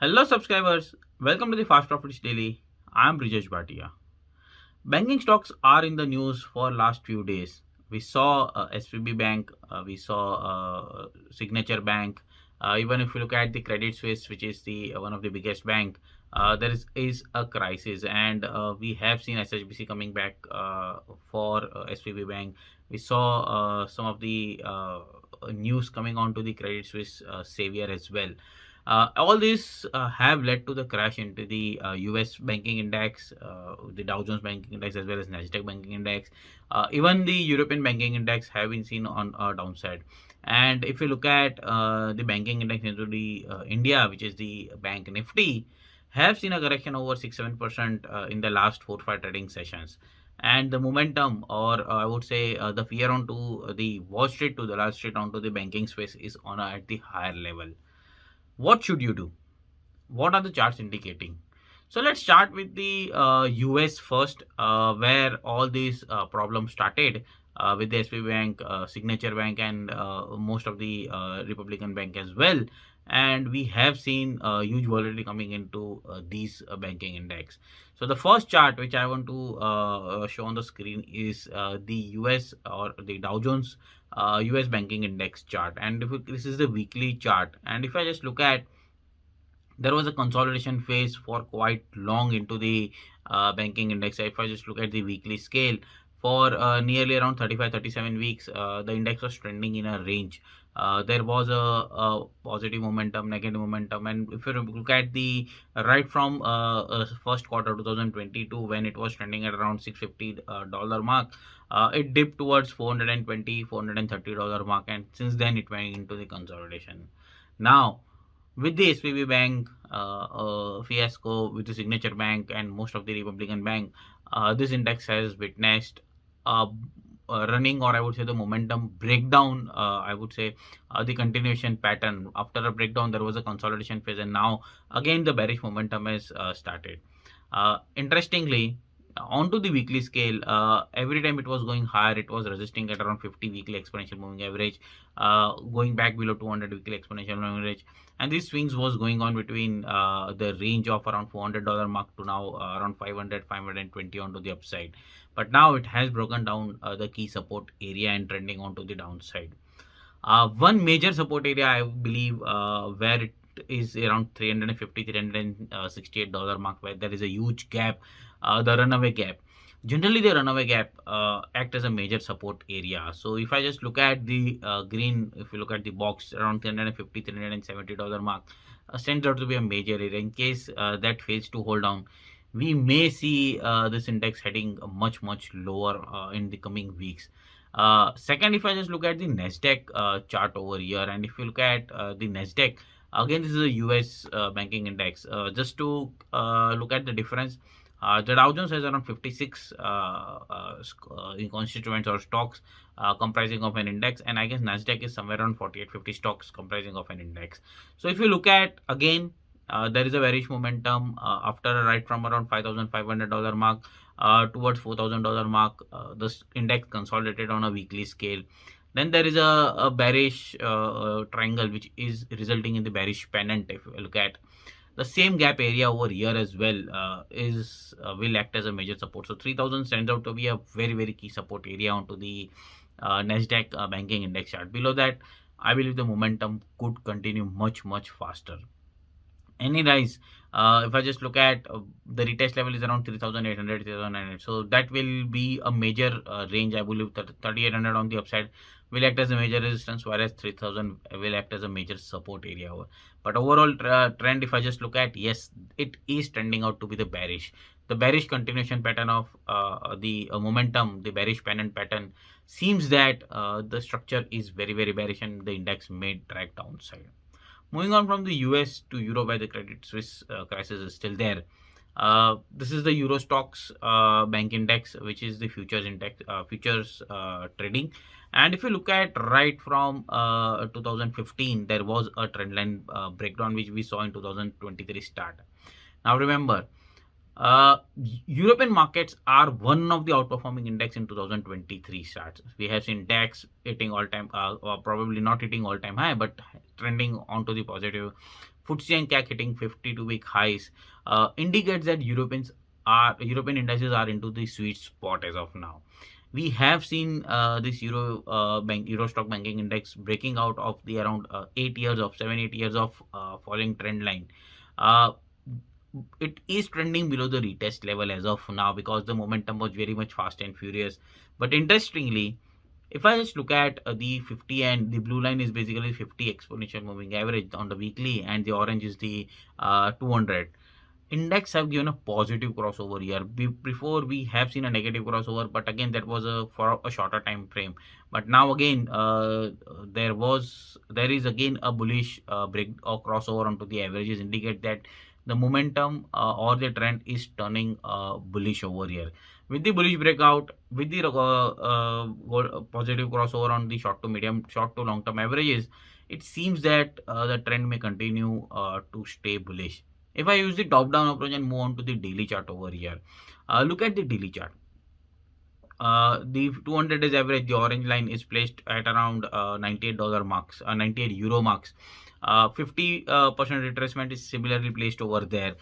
Hello subscribers, welcome to the Fast Profits Daily. I am Brijesh Bhatia. Banking stocks are in the news for last few days. We saw SVB Bank, we saw Signature Bank. Even if you look at the Credit Suisse, which is the one of the biggest bank, there is a crisis, and we have seen SHBC coming back for SVB Bank. We saw some of the news coming on to the Credit Suisse savior as well. All these have led to the crash into the US banking index, the Dow Jones banking index, as well as NASDAQ banking index. Even the European banking index have been seen on a downside. And if you look at the banking index into the India, which is the bank Nifty, have seen a correction over 6-7% in the last 4-5 trading sessions. And the momentum, or I would say the fear onto the Wall Street to the Dalal Street onto the banking space is on at the higher level. What should you do? What are the charts indicating? So let's start with the US first, where all these problems started with the SB Bank, Signature Bank, and most of the Republican Bank as well. And we have seen huge volatility coming into these banking index. So the first chart which I want to show on the screen is the US or the Dow Jones US banking index chart. And this is the weekly chart. And if I just look at, there was a consolidation phase for quite long into the banking index. If I just look at the weekly scale, for nearly around 35-37 weeks, the index was trending in a range. There was a positive momentum, negative momentum, and if you look at the right from first quarter 2022, when it was trending at around $650 mark, it dipped towards $420-430 mark, and since then it went into the consolidation. Now, with the SVB Bank fiasco, with the Signature Bank and most of the Republican Bank, this index has witnessed running, or I would say the momentum breakdown. I would say the continuation pattern. After a breakdown, there was a consolidation phase, and now again the bearish momentum has started. Interestingly, onto the weekly scale, every time it was going higher, it was resisting at around 50 weekly exponential moving average, going back below 200 weekly exponential moving average, and these swings was going on between the range of around $400 mark to now around 520 onto the upside. But now it has broken down the key support area and trending onto the downside. One major support area, I believe, where it is around $350-368 mark, where there is a huge gap, the runaway gap. Generally, the runaway gap act as a major support area. So if I just look at the green, if you look at the box around $350-370 mark, stands out to be a major area. In case that fails to hold down, we may see this index heading much lower in the coming weeks. Second, if I just look at the NASDAQ chart over here, and if you look at the NASDAQ, again, this is a US banking index. Just to look at the difference, the Dow Jones has around 56 constituents or stocks comprising of an index, and I guess NASDAQ is somewhere around 48-50 stocks comprising of an index. So if you look at, again, there is a bearish momentum after a ride from around $5,500 mark towards $4,000 mark. This index consolidated on a weekly scale. Then there is a bearish triangle, which is resulting in the bearish pennant. If you look at the same gap area over here as well, will act as a major support. So 3000 stands out to be a very key support area onto the NASDAQ banking index chart. Below that, I believe the momentum could continue much faster. Any rise, if I just look at the retest level is around 3800, 3900, so that will be a major range. I believe that 3800 on the upside will act as a major resistance, whereas 3000 will act as a major support area. But overall trend, if I just look at, yes, it is trending out to be the bearish continuation pattern of the momentum. The bearish pennant pattern seems that the structure is very bearish, and the index may drag downside. Moving on from the US to Europe, where the Credit Suisse crisis is still there. This is the Euro Stocks Bank Index, which is the futures index, futures trading. And if you look at right from 2015, there was a trendline breakdown which we saw in 2023 start. Now remember, European markets are one of the outperforming index in 2023 starts. We have seen DAX hitting all-time, probably not hitting all-time high, but trending onto the positive FTSE and CAC hitting 52-week highs indicates that European indices are into the sweet spot as of now. We have seen this Euro stock banking index breaking out of the around 8 years of 7 8 years of falling trend line. Uh, it is trending below the retest level as of now because the momentum was very much fast and furious. But interestingly, if I just look at the 50, and the blue line is basically 50 exponential moving average on the weekly, and the orange is the 200. Index have given a positive crossover here. Before we have seen a negative crossover, but again that was for a shorter time frame. But now again there is again a bullish break or crossover onto the averages, indicate that the momentum or the trend is turning bullish over here. With the bullish breakout, with the positive crossover on the short to long term averages, it seems that the trend may continue to stay bullish. If I use the top down approach and move on to the daily chart over here, look at the daily chart. The 200 days average, the orange line is placed at around $98 marks, 98 euro marks. 50% retracement is similarly placed over there.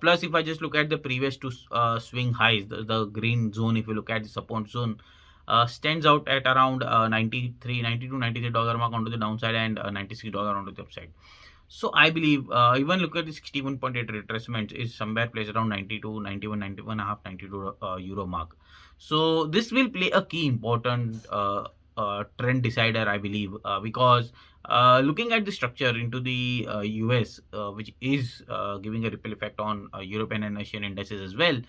Plus, if I just look at the previous two swing highs, the green zone, if you look at the support zone, stands out at around 92 $93 mark onto the downside, and $96 onto the upside. So I believe even look at the 61.8 retracement is somewhere placed around 92, 91, 91 and a half, 92 euro mark. So this will play a key important trend decider, I believe, because looking at the structure into the US, which is giving a ripple effect on European and Asian indices as well,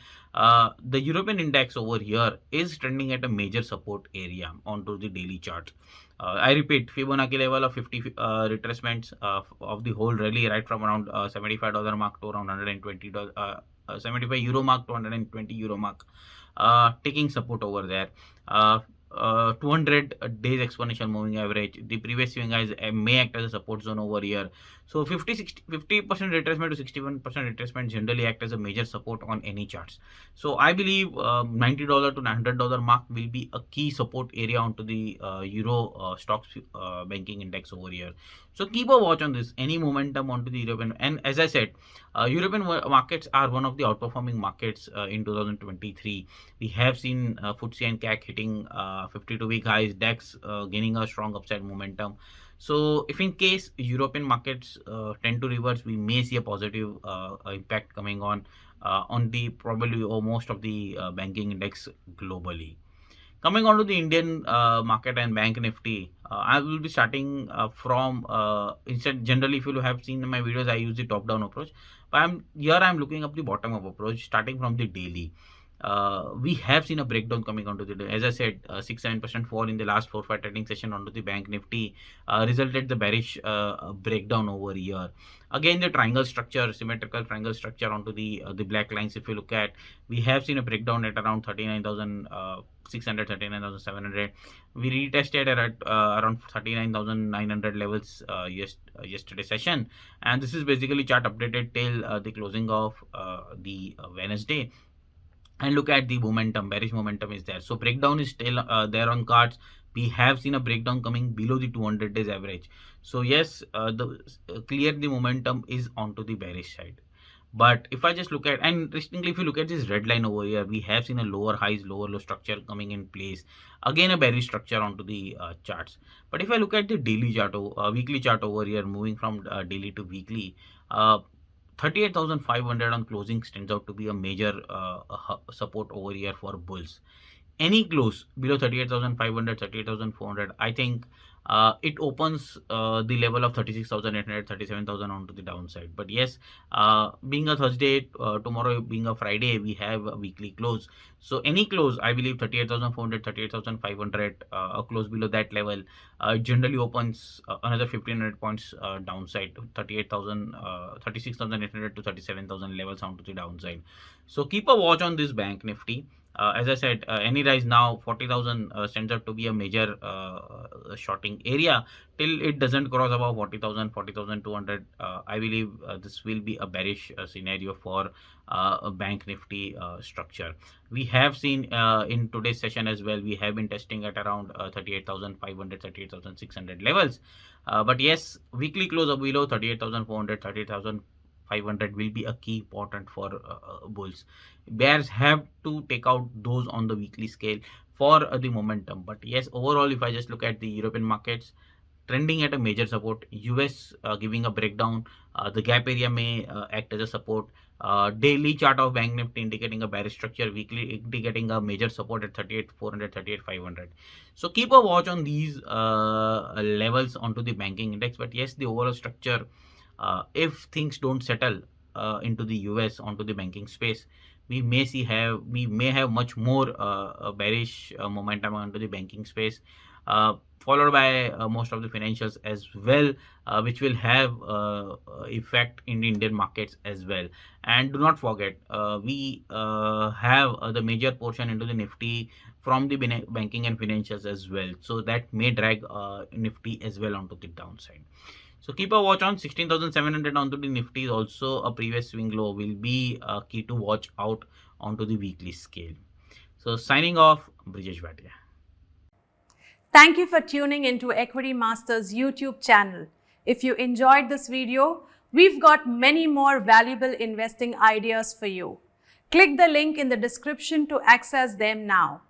the European index over here is trending at a major support area onto the daily chart. I repeat, Fibonacci level of 50 retracements of the whole rally, right from around $75 mark to around $120, 75 euro mark to 120 euro mark, taking support over there. 200 days exponential moving average, the previous swing guys may act as a support zone over here. So 50% retracement to 61% retracement generally act as a major support on any charts. So I believe $90 to $100 mark will be a key support area onto the Euro stocks banking index over here. So keep a watch on this, any momentum onto the European. And as I said, European markets are one of the outperforming markets in 2023. We have seen FTSE and CAC hitting 52-week highs, DAX gaining a strong upside momentum. So if in case European markets tend to reverse, we may see a positive impact coming on the probably or most of the banking index globally. Coming on to the Indian market and bank Nifty, I will be starting from instead. Generally, if you have seen my videos, I use the top-down approach. But I'm looking up the bottom-up approach, starting from the daily. We have seen a breakdown coming onto the day. As I said, 6-7% fall in the last 4-5 trading session onto the bank Nifty resulted the bearish breakdown over here. Again, the triangle structure, symmetrical triangle structure onto the black lines. If you look at, we have seen a breakdown at around 39,600, 39,700. We retested at around 39,900 levels yesterday session, and this is basically chart updated till the closing of the Wednesday. And look at the momentum, bearish momentum is there. So breakdown is still there on cards. We have seen a breakdown coming below the 200 days average. So yes, clear the momentum is onto the bearish side. But if I just look at, and interestingly, if you look at this red line over here, we have seen a lower highs, lower low structure coming in place. Again, a bearish structure onto the charts. But if I look at the daily chart, weekly chart over here, moving from daily to weekly, 38,500 on closing stands out to be a major support over here for bulls. Any close below 38,500, 38,400, I think it opens the level of 36,800, 37,000 onto the downside. But yes, being a Thursday, tomorrow being a Friday, we have a weekly close. So any close, I believe 38,400, 38,500, a close below that level, generally opens another 1,500 points downside, 38,000, 36,800 to 37,000 levels onto the downside. So keep a watch on this bank Nifty. As I said, any rise now, 40,000 stands out to be a major shorting area till it doesn't cross above 40,000, 40,200. I believe this will be a bearish scenario for a bank Nifty structure. We have seen in today's session as well, we have been testing at around 38,500, 38,600 levels. But yes, weekly close up below 38,400, 38,500 will be a key important for bulls. Bears have to take out those on the weekly scale for the momentum. But yes, overall, if I just look at the European markets, trending at a major support. US giving a breakdown. The gap area may act as a support. Daily chart of Bank Nifty indicating a bearish structure. Weekly indicating a major support at 38,400, 38,500. So keep a watch on these levels onto the banking index. But yes, the overall structure, if things don't settle into the US onto the banking space, we may have much more bearish momentum onto the banking space, followed by most of the financials as well, which will have effect in Indian markets as well. And do not forget, we have the major portion into the Nifty from the banking and financials as well, so that may drag Nifty as well onto the downside. So keep a watch on 16,700 onto the Nifty is also a previous swing low, will be key to watch out onto the weekly scale. So signing off, Brijesh Bhatia. Thank you for tuning into Equitymaster's YouTube channel. If you enjoyed this video, we've got many more valuable investing ideas for you. Click the link in the description to access them now.